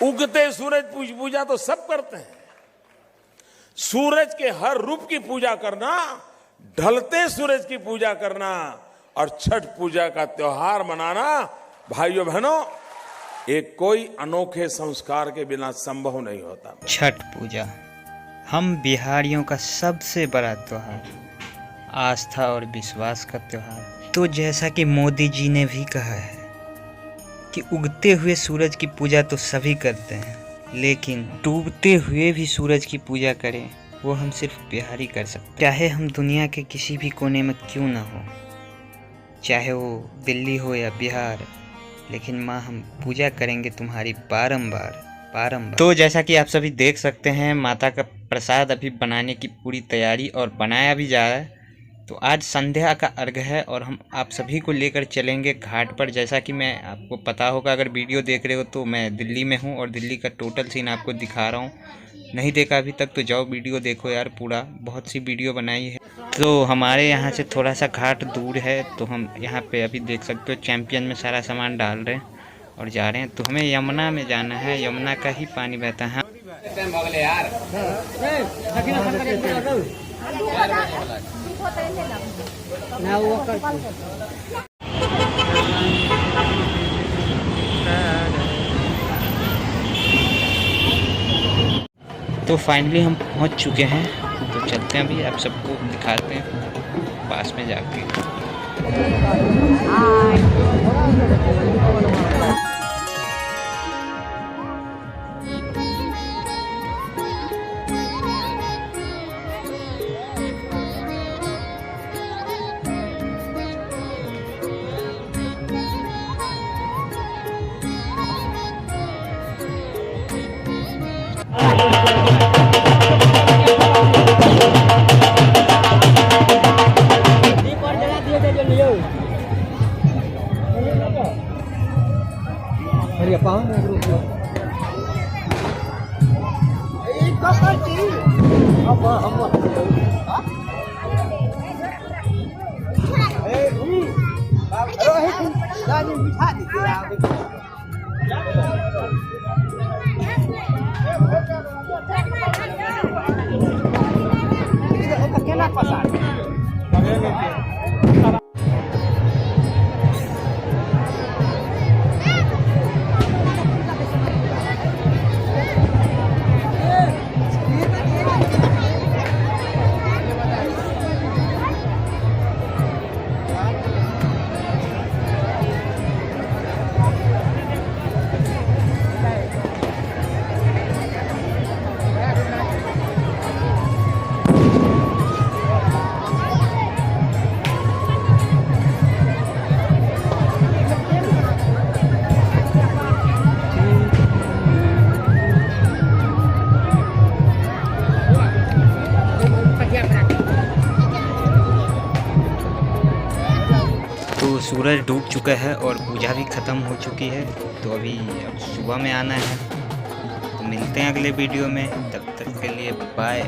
उगते सूरज पूजा तो सब करते हैं, सूरज के हर रूप की पूजा करना, ढलते सूरज की पूजा करना और छठ पूजा का त्योहार मनाना, भाइयों बहनों, एक कोई अनोखे संस्कार के बिना संभव नहीं होता। छठ पूजा हम बिहारियों का सबसे बड़ा त्योहार, आस्था और विश्वास का त्योहार। तो जैसा कि मोदी जी ने भी कहा है कि उगते हुए सूरज की पूजा तो सभी करते हैं, लेकिन डूबते हुए भी सूरज की पूजा करें वो हम सिर्फ बिहारी कर सकते। चाहे हम दुनिया के किसी भी कोने में क्यों ना हो, चाहे वो दिल्ली हो या बिहार, लेकिन माँ हम पूजा करेंगे तुम्हारी बारंबार बारंबार। तो जैसा कि आप सभी देख सकते हैं, माता का प्रसाद अभी बनाने की पूरी तैयारी और बनाया भी जा रहा है। तो आज संध्या का अर्घ है और हम आप सभी को लेकर चलेंगे घाट पर। जैसा कि मैं आपको पता होगा, अगर वीडियो देख रहे हो तो मैं दिल्ली में हूँ और दिल्ली का टोटल सीन आपको दिखा रहा हूँ। नहीं देखा अभी तक तो जाओ वीडियो देखो यार, पूरा बहुत सी वीडियो बनाई है। तो हमारे यहाँ से थोड़ा सा घाट दूर है, तो हम यहाँ पे अभी देख सकते हो चैंपियन में सारा सामान डाल रहे हैं और जा रहे हैं। तो हमें यमुना में जाना है, यमुना का ही पानी बहता है। तो फाइनली हम पहुंच चुके हैं, तो चलते हैं अभी, आप सबको दिखाते हैं पास में जाके। तो सूरज डूब चुका है और पूजा भी ख़त्म हो चुकी है। तो अभी अब सुबह में आना है। तो मिलते हैं अगले वीडियो में, तब तक के लिए बाय।